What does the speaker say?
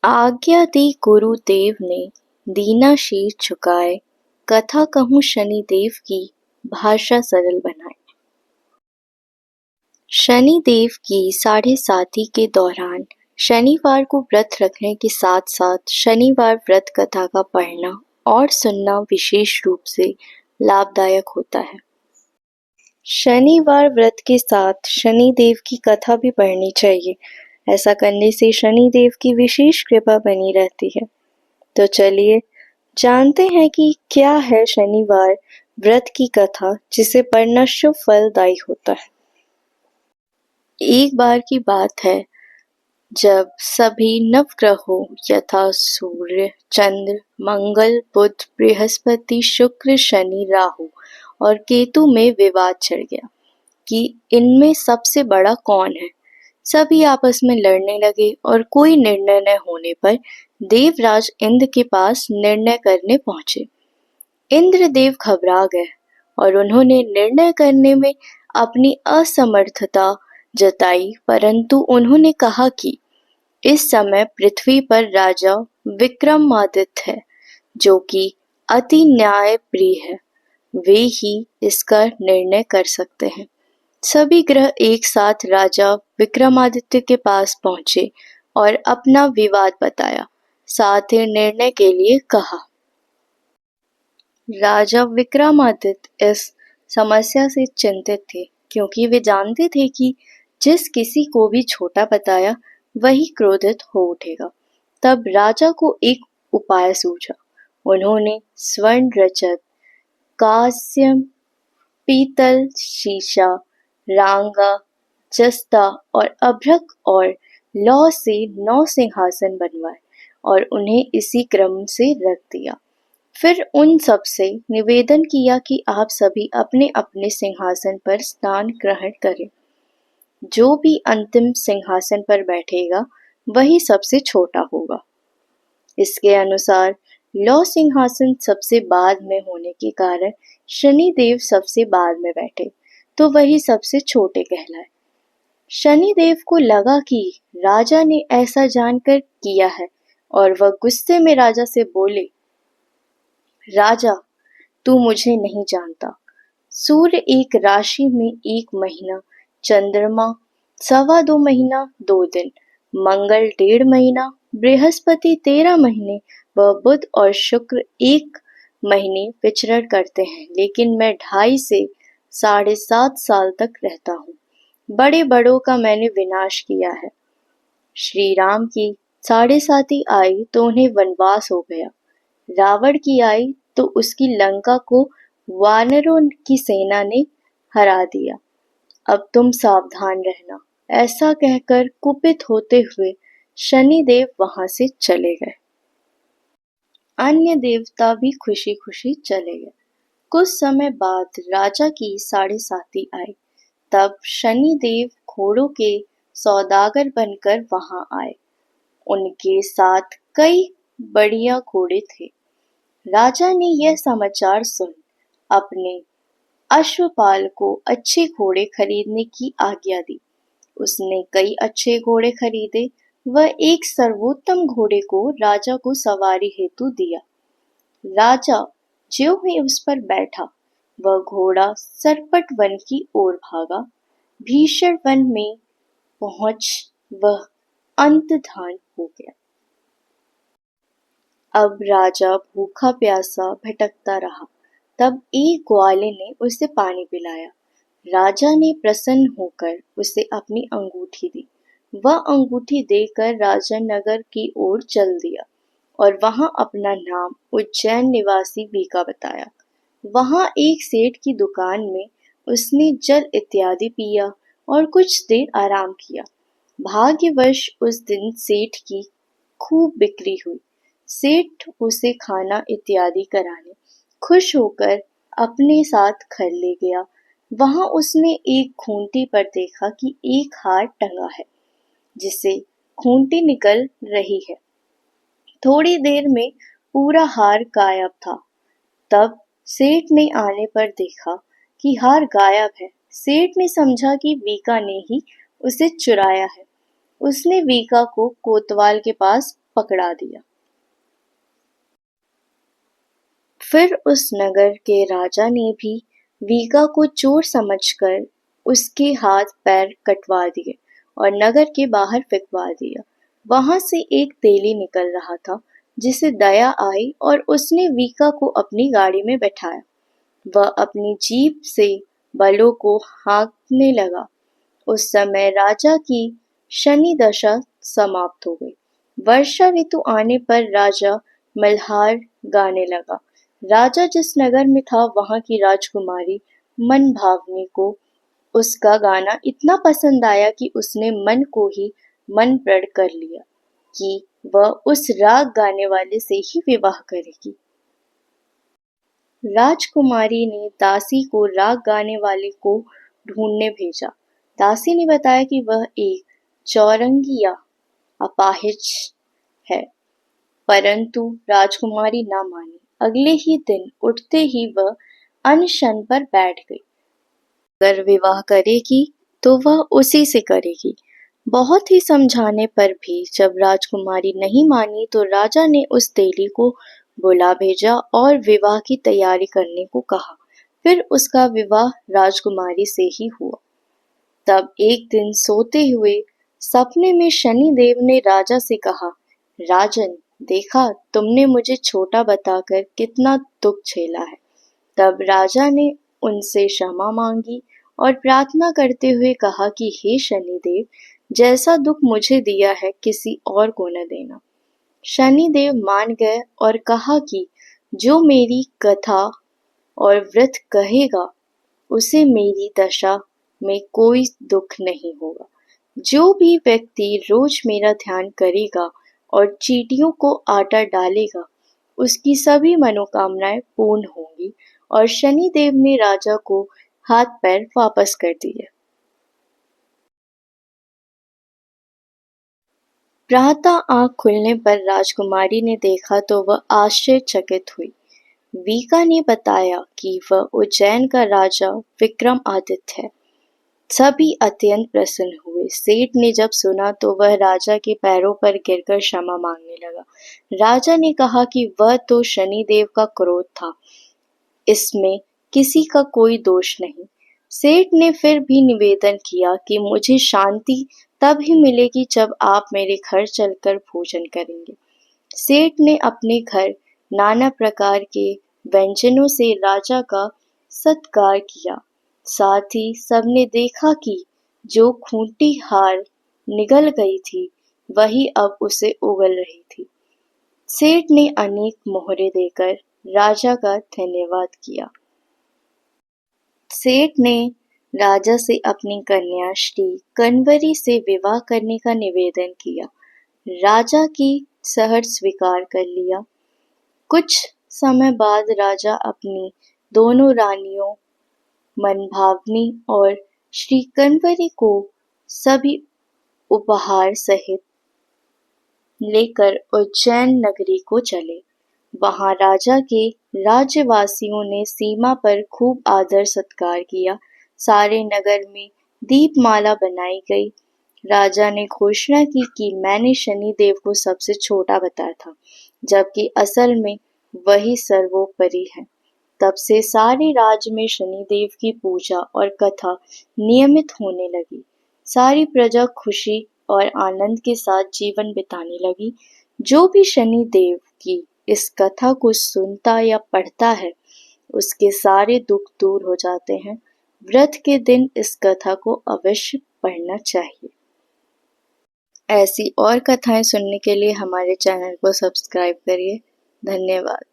आज्ञा दी गुरुदेव ने, दीना शीर झुकाए, कथा कहूँ शनिदेव की, भाषा सरल बनाए। शनिदेव की साढ़े साती के दौरान शनिवार को व्रत रखने के साथ साथ शनिवार व्रत कथा का पढ़ना और सुनना विशेष रूप से लाभदायक होता है। शनिवार व्रत के साथ शनिदेव की कथा भी पढ़नी चाहिए। ऐसा करने से शनिदेव की विशेष कृपा बनी रहती है। तो चलिए जानते हैं कि क्या है शनिवार व्रत की कथा जिसे पढ़ना शुभ फलदायी होता है। एक बार की बात है जब सभी नवग्रहों यथा सूर्य, चंद्र, मंगल, बुध, बृहस्पति, शुक्र, शनि, राहु और केतु में विवाद छिड़ गया कि इनमें सबसे बड़ा कौन है। सभी आपस में लड़ने लगे और कोई निर्णय न होने पर देवराज इंद्र के पास निर्णय करने पहुंचे। इंद्रदेव घबरा गए और उन्होंने निर्णय करने में अपनी असमर्थता जताई, परंतु उन्होंने कहा कि इस समय पृथ्वी पर राजा विक्रमादित्य है जो कि अति न्यायप्रिय है। वे ही इसका निर्णय कर सकते हैं। सभी ग्रह एक साथ राजा विक्रमादित्य के पास पहुंचे और अपना विवाद बताया, साथ ही निर्णय के लिए कहा। राजा विक्रमादित्य इस समस्या से चिंतित थे क्योंकि वे जानते थे कि जिस किसी को भी छोटा बताया वही क्रोधित हो उठेगा। तब राजा को एक उपाय सूझा। उन्होंने स्वर्ण, रजत, कांस्य, पीतल, शीशा, रांगा, जस्ता और अभ्रक और लौह से 9 सिंहासन बनवाए और उन्हें इसी क्रम से रख दिया। फिर उन सब से निवेदन किया कि आप सभी अपने अपने सिंहासन पर स्थान ग्रहण करें। जो भी अंतिम सिंहासन पर बैठेगा वही सबसे छोटा होगा। इसके अनुसार लौह सिंहासन सबसे बाद में होने के कारण शनिदेव सबसे बाद में बैठे तो वही सबसे छोटे कहलाए। शनिदेव को लगा कि राजा ने ऐसा जानकर किया है और वह गुस्से में राजा से बोले, राजा, तू मुझे नहीं जानता। सूर्य एक राशि में 1 महीना, चंद्रमा 2.25 महीना 2 दिन, मंगल 1.5 महीना, बृहस्पति 13 महीने व बुध और शुक्र 1 महीने विचरण करते हैं, लेकिन मैं 2.5 से 7.5 साल तक रहता हूँ। बड़े बड़ों का मैंने विनाश किया है। श्री राम की 7.5 आई तो उन्हें वनवास हो गया। रावण की आई तो उसकी लंका को वानरों की सेना ने हरा दिया। अब तुम सावधान रहना। ऐसा कहकर कुपित होते हुए शनिदेव वहां से चले गए। अन्य देवता भी खुशी खुशी चले गए। कुछ समय बाद राजा की 7.5 आई। तब शनिदेव घोड़ों के सौदागर बनकर वहां आए। उनके साथ कई बढ़िया घोड़े थे। राजा ने यह समाचार सुन अपने अश्वपाल को अच्छे घोड़े खरीदने की आज्ञा दी। उसने कई अच्छे घोड़े खरीदे। वह एक सर्वोत्तम घोड़े को राजा को सवारी हेतु दिया। राजा ज्यों ही उस पर बैठा, वह घोड़ा सरपट वन की ओर भागा। भीषण वन में पहुंच वह अंतर्धान हो गया। अब राजा भूखा प्यासा भटकता रहा। तब एक ग्वाले ने उसे पानी पिलाया। राजा ने प्रसन्न होकर उसे अपनी अंगूठी दी। वह अंगूठी देकर राजा नगर की ओर चल दिया और वहां अपना नाम उज्जैन निवासी बीका बताया। वहां एक सेठ की दुकान में उसने जल इत्यादि पिया और कुछ देर आराम किया। भाग्यवश उस दिन सेठ की खूब बिक्री हुई। सेठ उसे खाना इत्यादि कराने खुश होकर अपने साथ घर ले गया। वहां उसने एक खूंटी पर देखा कि एक हार टंगा है जिसे खूंटी निकल रही है। थोड़ी देर में पूरा हार गायब था। तब सेठ ने आने पर देखा कि हार गायब है। सेठ ने समझा कि बीका ने ही उसे चुराया है। उसने बीका को कोतवाल के पास पकड़ा दिया। फिर उस नगर के राजा ने भी वीका को चोर समझकर उसके हाथ पैर कटवा दिए और नगर के बाहर फेंकवा दिया। वहां से एक तेली निकल रहा था जिसे दया आई और उसने वीका को अपनी गाड़ी में बैठाया। वह अपनी जीप से बलों को हाँकने लगा। उस समय राजा की शनि दशा समाप्त हो गई। वर्षा ऋतु आने पर राजा मल्हार गाने लगा। राजा जिस नगर में था वहां की राजकुमारी मनभावनी को उसका गाना इतना पसंद आया कि उसने मन को ही मन प्रण कर लिया कि वह उस राग गाने वाले से ही विवाह करेगी। राजकुमारी ने दासी को राग गाने वाले को ढूंढने भेजा। दासी ने बताया कि वह एक चौरंगी या अपाहिज है, परंतु राजकुमारी न मानी। अगले ही दिन उठते ही वह अनशन पर बैठ गई। अगर विवाह करेगी तो वह उसी से करेगी। बहुत ही समझाने पर भी जब राजकुमारी नहीं मानी तो राजा ने उस तेली को बुला भेजा और विवाह की तैयारी करने को कहा। फिर उसका विवाह राजकुमारी से ही हुआ। तब एक दिन सोते हुए सपने में शनिदेव ने राजा से कहा, राजन, देखा तुमने मुझे छोटा बताकर कितना दुख झेला है। तब राजा ने उनसे क्षमा मांगी और प्रार्थना करते हुए कहा कि हे शनिदेव, जैसा दुख मुझे दिया है किसी और को न देना। शनिदेव मान गए और कहा कि जो मेरी कथा और व्रत कहेगा उसे मेरी दशा में कोई दुख नहीं होगा। जो भी व्यक्ति रोज मेरा ध्यान करेगा और चींटियों को आटा डालेगा उसकी सभी मनोकामनाएं पूर्ण होंगी। और शनिदेव ने राजा को हाथ पैर वापस कर दिए। प्रातः आंख खुलने पर राजकुमारी ने देखा तो वह आश्चर्यचकित हुई। वीका ने बताया कि वह उज्जैन का राजा विक्रमादित्य है। सभी अत्यंत प्रसन्न हुए। सेठ ने जब सुना तो वह राजा के पैरों पर गिरकर क्षमा मांगने लगा। राजा ने कहा कि वह तो शनिदेव का क्रोध था, इसमें किसी का कोई दोष नहीं। सेठ ने फिर भी निवेदन किया कि मुझे शांति तब ही मिलेगी जब आप मेरे घर चलकर भोजन करेंगे। सेठ ने अपने घर नाना प्रकार के व्यंजनों से राजा का सत्कार किया। साथ ही सबने देखा कि जो खूंटी हार निगल गई थी वही अब उसे उगल रही थी। सेठ ने अनेक मोहरे देकर राजा का धन्यवाद किया। सेठ ने राजा से अपनी कन्या श्री कन्वरी से विवाह करने का निवेदन किया। राजा की सहर्ष स्वीकार कर लिया। कुछ समय बाद राजा अपनी दोनों रानियों मनभावनी और श्री कन्वरी को सभी उपहार सहित लेकर उज्जैन नगरी को चले। वहां राजा के राज्यवासियों ने सीमा पर खूब आदर सत्कार किया। सारे नगर में दीपमाला बनाई गई। राजा ने घोषणा की कि मैंने शनिदेव को सबसे छोटा बताया था, जबकि असल में वही सर्वोपरि है। तब से सारे राज्य में शनिदेव की पूजा और कथा नियमित होने लगी। सारी प्रजा खुशी और आनंद के साथ जीवन बिताने लगी। जो भी शनिदेव की इस कथा को सुनता या पढ़ता है उसके सारे दुख दूर हो जाते हैं। व्रत के दिन इस कथा को अवश्य पढ़ना चाहिए। ऐसी और कथाएं सुनने के लिए हमारे चैनल को सब्सक्राइब करिए। धन्यवाद।